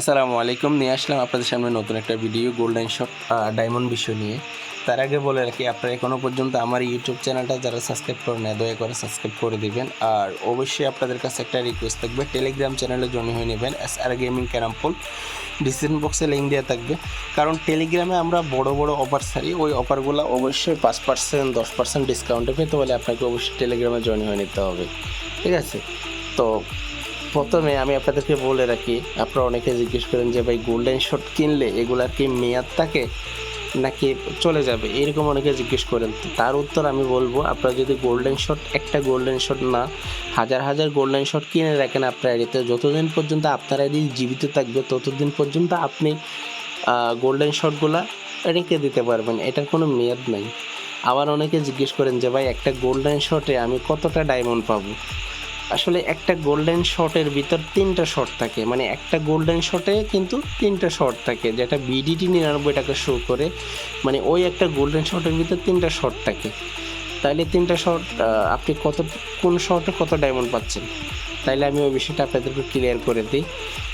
আসসালামু আলাইকুম, নিয়ে আসলাম আপনাদের সামনে নতুন একটা ভিডিও গোল্ডেন শট ডায়মন্ড বিষয় নিয়ে। তার আগে বলে রাখি, আপনারা এখনও পর্যন্ত আমার ইউটিউব চ্যানেলটা যারা সাবস্ক্রাইব করে নেয় দয়া করে সাবস্ক্রাইব করে দিবেন। আর অবশ্যই আপনাদের কাছে একটা রিকোয়েস্ট থাকবে, টেলিগ্রাম চ্যানেলে জয়েন হয়ে নেবেন SR গেমিং ক্যারামপুল। ডিসক্রিপশন বক্সে লিঙ্ক দেওয়া থাকবে। কারণ টেলিগ্রামে আমরা বড় বড় অফার ছাড়ি, ওই অফারগুলো অবশ্যই 5% 10% ডিসকাউন্টে পেতে হলে আপনাকে অবশ্যই টেলিগ্রামে জয়েন হয়ে নিতে হবে, ঠিক আছে? তো প্রথমে আমি আপনাদেরকে বলে রাখি, আপনারা অনেকে জিজ্ঞেস করেন যে ভাই গোল্ডেন শট কিনলে এগুলার কি মেয়াদ থাকে নাকি চলে যাবে, এরকম অনেকে জিজ্ঞেস করেন। তো তার উত্তর আমি বলবো, আপনারা যদি গোল্ডেন শট, একটা গোল্ডেন শট না হাজার হাজার গোল্ডেন শট কিনে রাখেন আপনার আইডিতে, যতদিন পর্যন্ত আপনার আইডি জীবিত থাকবে ততদিন পর্যন্ত আপনি গোল্ডেন শটগুলা রেখে দিতে পারবেন, এটার কোনো মেয়াদ নাই। আবার অনেকে জিজ্ঞেস করেন যে ভাই একটা গোল্ডেন শটে আমি কতটা ডায়মন্ড পাবো। আসলে একটা গোল্ডেন শটের ভিতর 3টা শট থাকে, মানে একটা গোল্ডেন শটে কিন্তু 3টা শট থাকে, যেটা বিডিটি 99 টাকা শো করে। মানে ওই একটা গোল্ডেন শটের ভিতর 3টা শট থাকে। তাইলে 3টা শট আপনি কোন শটে কত ডায়মন্ড পাচ্ছেন, তাইলে আমি ওই বিষয়টা আপনাদেরকে ক্লিয়ার করে দিই।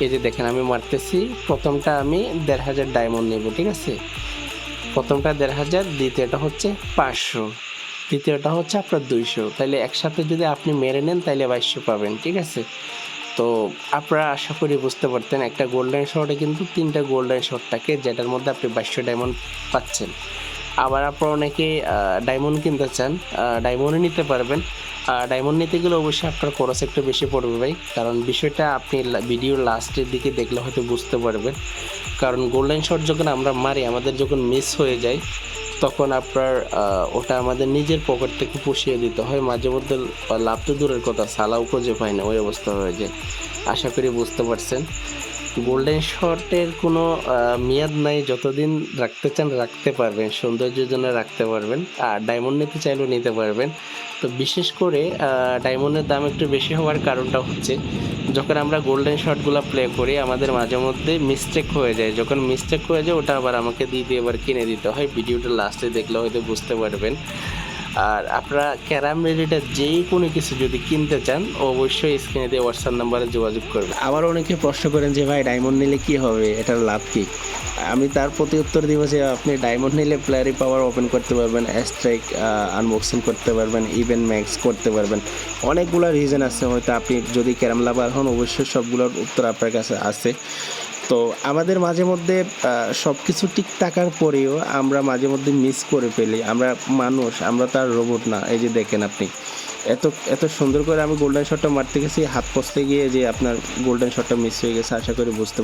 এই যে দেখেন, আমি মারতেছি, প্রথমটা আমি 1500 ডায়মন্ড নেব, ঠিক আছে? প্রথমটা 1500, দ্বিতীয়টা হচ্ছে 500, তৃতীয়টা হচ্ছে আপনার 200। তাইলে একসাথে যদি আপনি মেরে নেন তাইলে 2200 পাবেন, ঠিক আছে? তো আপনারা আশা করি বুঝতে পারতেন, একটা গোল্ডেন শটে কিন্তু 3টা গোল্ডেন শট থাকে, যেটার মধ্যে আপনি 2200 ডায়মন্ড পাচ্ছেন। আবার আপনারা অনেকে ডায়মন্ড কিনতে চান, ডায়মন্ডও নিতে পারবেন। ডায়মন্ড নিতে গেলে অবশ্যই আপনার খরচ একটু বেশি পড়বে ভাই, কারণ বিষয়টা আপনি ভিডিওর লাস্টের দিকে দেখলে হয়তো বুঝতে পারবেন। কারণ গোল্ডেন শট যখন আমরা মারি, আমাদের যখন মিস হয়ে যায়, তখন আপনার ওটা আমাদের নিজের পকেট থেকে পুষিয়ে দিতে হয়। মাঝে মধ্যে লাভ তো দূরের কথা, সালাও খুঁজে পায় না, ওই অবস্থা হয়ে যায়। আশা করি বুঝতে পারছেন। গোল্ডেন শটের কোনো মেয়াদ নাই, যতদিন রাখতে চান রাখতে পারবেন, সৌন্দর্যের জন্য রাখতে পারবেন। আর ডায়মন্ড নিতে চাইলেও নিতে পারবেন। তো বিশেষ করে ডায়মন্ডের দাম একটু বেশি হওয়ার কারণটা হচ্ছে, যখন আমরা গোল্ডেন শটগুলো প্লে করি আমাদের মাঝে মধ্যে মিস্টেক হয়ে যায়। যখন মিস্টেক হয়ে যায় ওটা আবার আমাকে দিয়ে এবার কিনে দিতে হয়। ভিডিওটা লাস্টে দেখলে হয়তো বুঝতে পারবেন। আর আপনারা ক্যারাম রিলেটেড যেই কোনো কিছু যদি কিনতে চান অবশ্যই স্ক্রিনে দিয়ে হোয়াটসঅ্যাপ নাম্বারে যোগাযোগ করবেন। আবার অনেকে প্রশ্ন করেন যে ভাই ডায়মন্ড নিলে কি হবে, এটার লাভ কি? আমি তার প্রতি উত্তর দিব যে আপনি ডায়মন্ড নিলে প্লেয়ারি পাওয়ার ওপেন করতে পারবেন, স্ট্রাইক আনবক্সিং করতে পারবেন, ইভেন্ট ম্যাক্স করতে পারবেন। অনেকগুলো রিজন আছে, হয়তো আপনি যদি ক্যারাম লাভার হন অবশ্যই সবগুলোর উত্তর আপনার কাছে আছে। তো আমাদের মাঝে মধ্যে সব কিছু ঠিক থাকার পরেও আমরা মাঝে মধ্যে মিস করে ফেলি। আমরা মানুষ, আমরা তার রোবট না। এই যে দেখেন আপনি, এত এত সুন্দর করে আমি গোল্ডেন শটটা মারতে গেছি, হাত পচতে গিয়ে যে আপনার গোল্ডেন শটটা মিস হয়ে গেছে। আশা করি বুঝতে